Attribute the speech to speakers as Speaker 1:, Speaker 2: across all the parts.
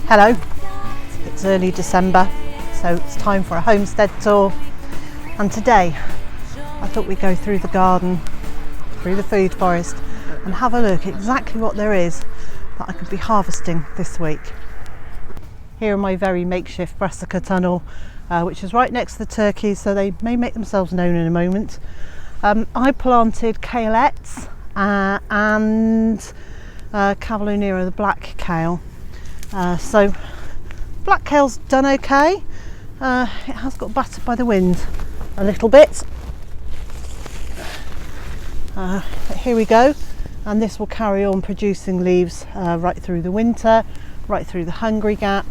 Speaker 1: Hello, it's early December, so it's time for a homestead tour, and today I thought we'd go through the garden, through the food forest, and have a look at exactly what there is that I could be harvesting this week. Here in my very makeshift brassica tunnel, which is right next to the turkeys, so they may make themselves known in a moment. I planted kaleettes and Cavallonera, the black kale. So black kale's done okay. It has got battered by the wind a little bit. But here we go, and this will carry on producing leaves right through the winter, right through the hungry gap.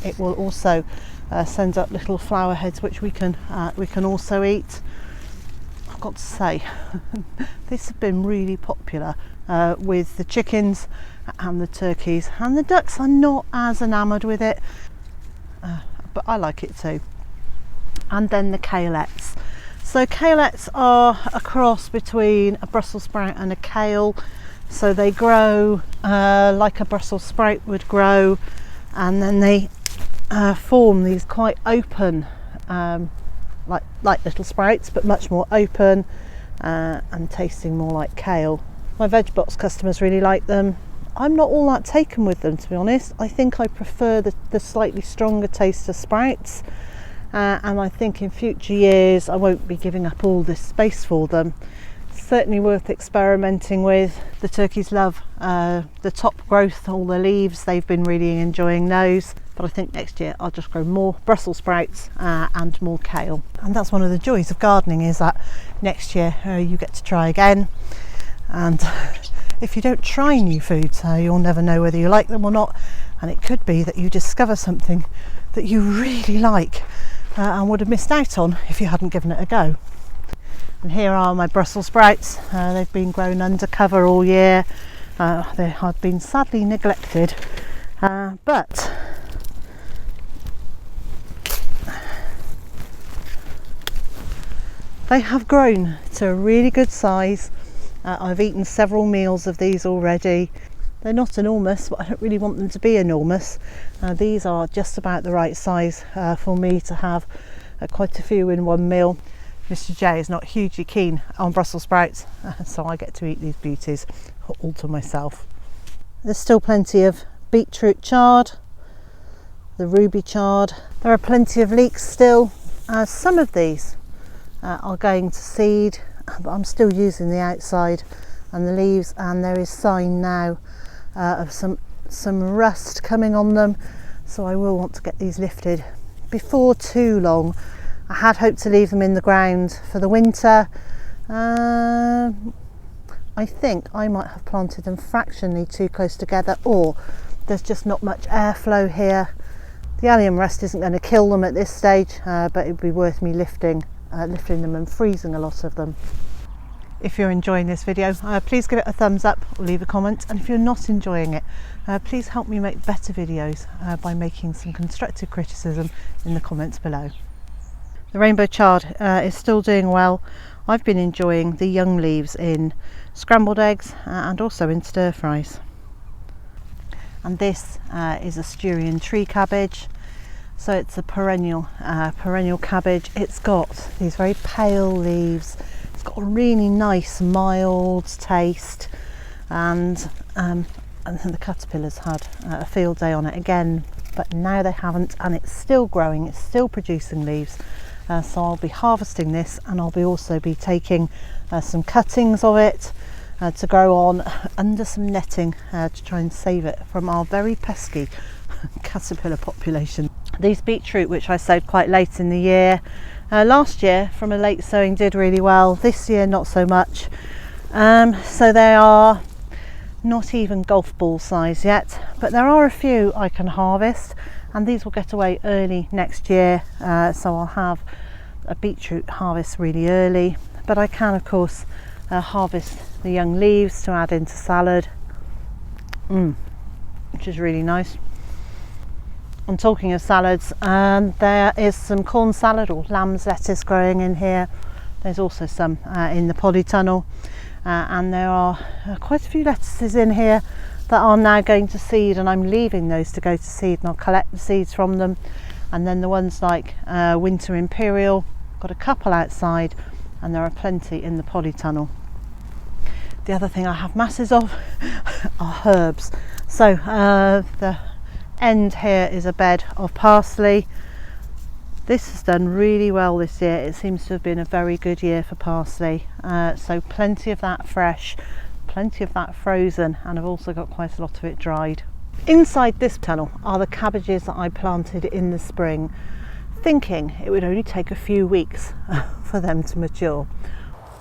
Speaker 1: It will also send up little flower heads which we can also eat. I've got to say, this has been really popular with the chickens and the turkeys, and the ducks are not as enamoured with it, but I like it too. And then the kaleettes. So kaleettes are a cross between a Brussels sprout and a kale, so they grow like a Brussels sprout would grow, and then they form these quite open like little sprouts, but much more open and tasting more like kale. My veg box customers really like them. I'm not all that taken with them, to be honest. I think I prefer the slightly stronger taste of sprouts, and I think in future years I won't be giving up all this space for them. It's certainly worth experimenting with. The turkeys love the top growth, all the leaves. They've been really enjoying those, but I think next year I'll just grow more Brussels sprouts and more kale. And that's one of the joys of gardening, is that next year you get to try again. And if you don't try new foods, you'll never know whether you like them or not, and it could be that you discover something that you really like and would have missed out on if you hadn't given it a go. And here are my Brussels sprouts. They've been grown under cover all year. They have been sadly neglected, but they have grown to a really good size. I've eaten several meals of these already. They're not enormous, but I don't really want them to be enormous. These are just about the right size for me to have quite a few in one meal. Mr. J is not hugely keen on Brussels sprouts, so I get to eat these beauties all to myself. There's still plenty of beetroot chard, the ruby chard. There are plenty of leeks still. Some of these are going to seed, but I'm still using the outside and the leaves, and there is sign now of some rust coming on them, so I will want to get these lifted before too long. I had hoped to leave them in the ground for the winter. I think I might have planted them fractionally too close together, or there's just not much airflow here. The allium rust isn't going to kill them at this stage, but it would be worth me lifting them and freezing a lot of them. If you're enjoying this video, please give it a thumbs up or leave a comment, and if you're not enjoying it, please help me make better videos by making some constructive criticism in the comments below. The rainbow chard is still doing well. I've been enjoying the young leaves in scrambled eggs and also in stir fries. And this is a Styrian tree cabbage. So it's a perennial cabbage. It's got these very pale leaves. It's got a really nice mild taste, and the caterpillars had a field day on it again, but now they haven't, and it's still growing, it's still producing leaves. So I'll be harvesting this, and I'll also be taking some cuttings of it to grow on under some netting to try and save it from our very pesky caterpillar population. These beetroot, which I sowed quite late in the year, last year from a late sowing did really well. This year not so much. So they are not even golf ball size yet, but there are a few I can harvest, and these will get away early next year, so I'll have a beetroot harvest really early. But I can of course harvest the young leaves to add into salad, which is really nice. And talking of salads, there is some corn salad or lamb's lettuce growing in here. There's also some in the polytunnel, and there are quite a few lettuces in here that are now going to seed, and I'm leaving those to go to seed, and I'll collect the seeds from them. And then the ones like Winter Imperial, got a couple outside, and there are plenty in the polytunnel. The other thing I have masses of are herbs. So the end here is a bed of parsley. This has done really well this year. It seems to have been a very good year for parsley. So plenty of that fresh, plenty of that frozen, and I've also got quite a lot of it dried. Inside this tunnel are the cabbages that I planted in the spring, thinking it would only take a few weeks for them to mature.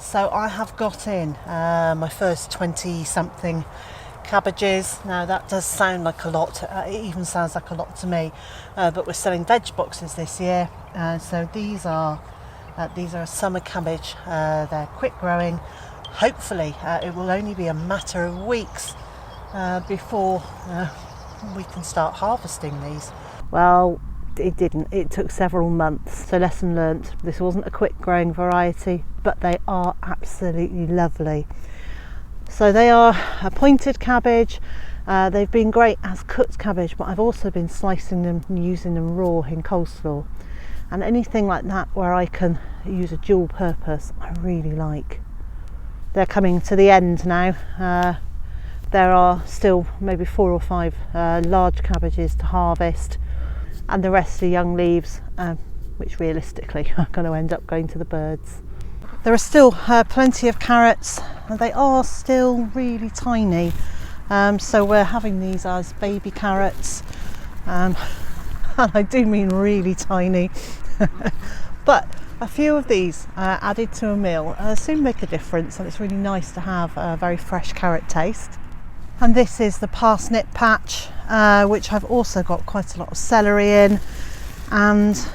Speaker 1: So I have got in my first 20 something cabbages. Now that does sound like a lot, it even sounds like a lot to me, but we're selling veg boxes this year. So these are a summer cabbage. They're quick growing. Hopefully it will only be a matter of weeks before we can start harvesting these. Well, it didn't. It took several months. So lesson learnt. This wasn't a quick growing variety, but they are absolutely lovely. So they are a pointed cabbage. They've been great as cooked cabbage, but I've also been slicing them and using them raw in coleslaw. And anything like that where I can use a dual purpose, I really like. They're coming to the end now. There are still maybe 4 or 5 large cabbages to harvest, and the rest are young leaves, which realistically are going to end up going to the birds. There are still plenty of carrots, and they are still really tiny. So we're having these as baby carrots, and I do mean really tiny. But a few of these added to a meal soon make a difference, and it's really nice to have a very fresh carrot taste. And this is the parsnip patch, which I've also got quite a lot of celery in, and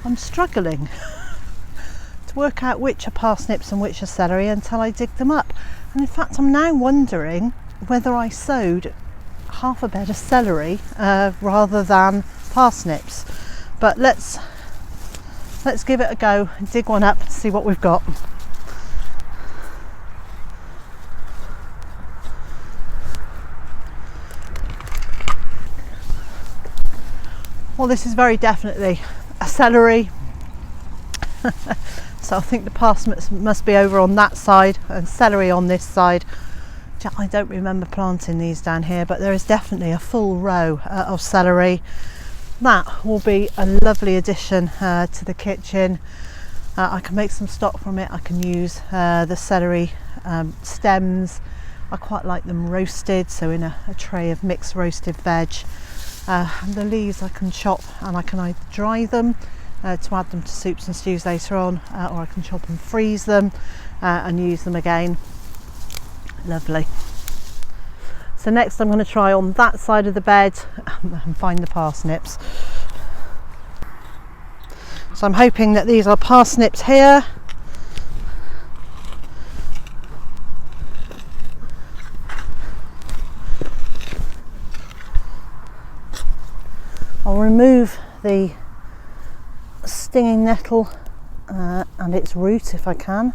Speaker 1: I'm struggling to work out which are parsnips and which are celery until I dig them up. And in fact, I'm now wondering whether I sowed half a bed of celery rather than parsnips. But let's give it a go and dig one up and see what we've got. Well, this is very definitely a celery. So I think the parsnips must be over on that side and celery on this side. I don't remember planting these down here, but there is definitely a full row of celery. That will be a lovely addition to the kitchen. I can make some stock from it. I can use the celery stems. I quite like them roasted, so in a tray of mixed roasted veg. And the leaves I can chop, and I can either dry them to add them to soups and stews later on, or I can chop and freeze them and use them again. Lovely. So next I'm going to try on that side of the bed and find the parsnips. So I'm hoping that these are parsnips here. I'll remove the stinging nettle and its root if I can.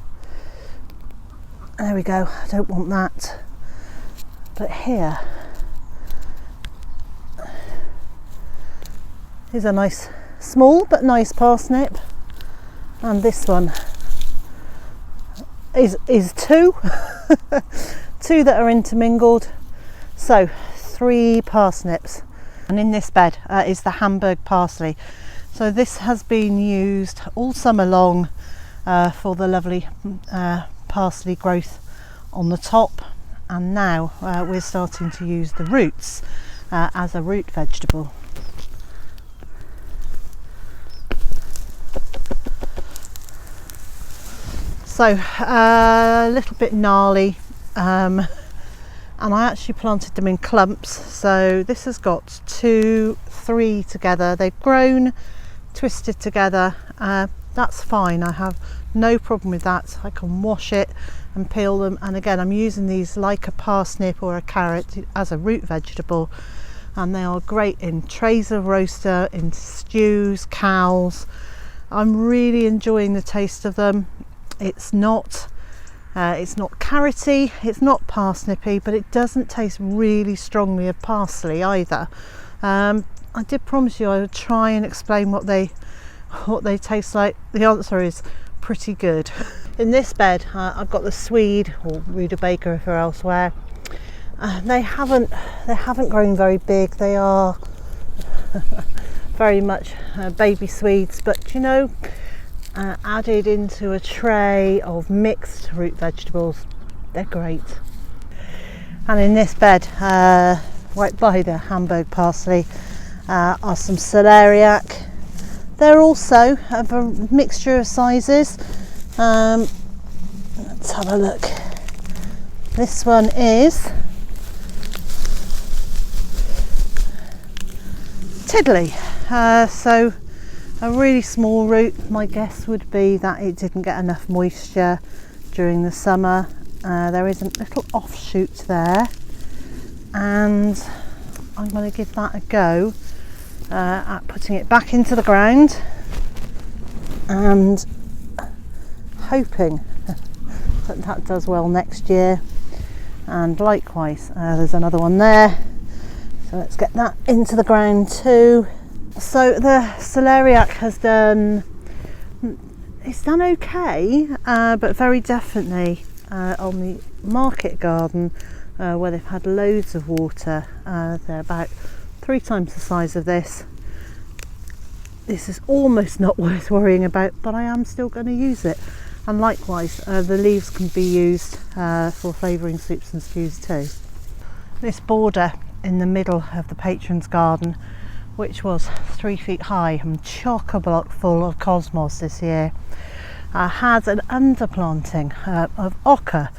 Speaker 1: There we go, I don't want that. But here is a nice, small but nice parsnip, and this one is 2 2 that are intermingled, so 3 parsnips. And in this bed is the Hamburg parsley. So this has been used all summer long for the lovely parsley growth on the top, and now we're starting to use the roots as a root vegetable. So a little bit gnarly, and I actually planted them in clumps. So this has got 2, 3 together. They've grown, twisted together. That's fine. I have no problem with that. I can wash it and peel them. And again, I'm using these like a parsnip or a carrot as a root vegetable. And they are great in trays of roaster, in stews, cows. I'm really enjoying the taste of them. It's not It's not carroty, it's not parsnippy, but it doesn't taste really strongly of parsley either. I did promise you I would try and explain what they taste like. The answer is pretty good. In this bed I've got the Swede, or Rutabaga if you're elsewhere. They haven't grown very big. They are very much baby Swedes, but you know, added into a tray of mixed root vegetables, they're great. And in this bed, right by the Hamburg parsley, are some celeriac. They're also of a mixture of sizes. Let's have a look. This one is tiddly, so a really small root. My guess would be that it didn't get enough moisture during the summer. There is a little offshoot there, and I'm going to give that a go at putting it back into the ground and hoping that does well next year. And likewise, there's another one there, so let's get that into the ground too. So the celeriac has done okay, but very definitely on the market garden where they've had loads of water, they're about 3 times the size of this. This is almost not worth worrying about, but I am still going to use it. And likewise, the leaves can be used for flavouring soups and stews too. This border in the middle of the patron's garden, which was 3 feet high and chock-a-block full of cosmos this year, has an underplanting of oca,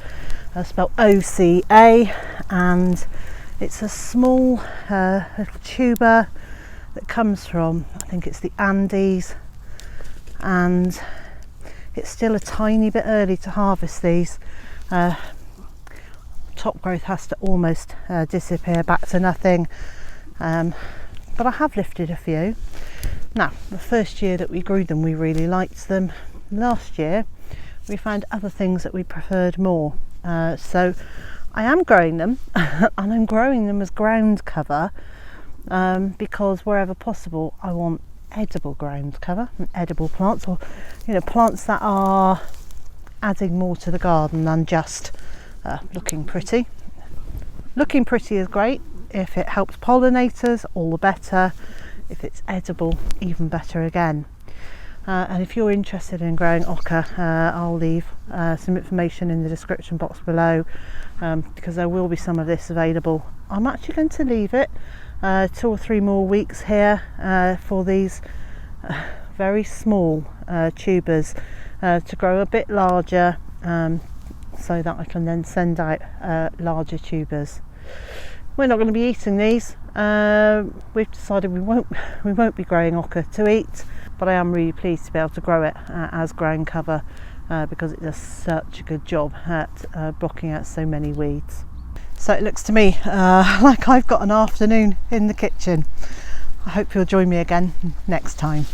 Speaker 1: spelled O-C-A, and it's a small little tuber that comes from, I think it's the Andes, and it's still a tiny bit early to harvest these. Top growth has to almost disappear back to nothing, but I have lifted a few. Now, the first year that we grew them, we really liked them. Last year we found other things that we preferred more, so I am growing them and I'm growing them as ground cover, because wherever possible I want edible ground cover and edible plants, or you know, plants that are adding more to the garden than just looking pretty. Looking pretty is great. If it helps pollinators, all the better. If it's edible, even better again. And if you're interested in growing oca, I'll leave some information in the description box below, because there will be some of this available. I'm actually going to leave it 2 or 3 more weeks here for these very small tubers to grow a bit larger, so that I can then send out larger tubers. We're not going to be eating these. We've decided we won't be growing oca to eat, but I am really pleased to be able to grow it as ground cover, because it does such a good job at blocking out so many weeds. So it looks to me like I've got an afternoon in the kitchen. I hope you'll join me again next time.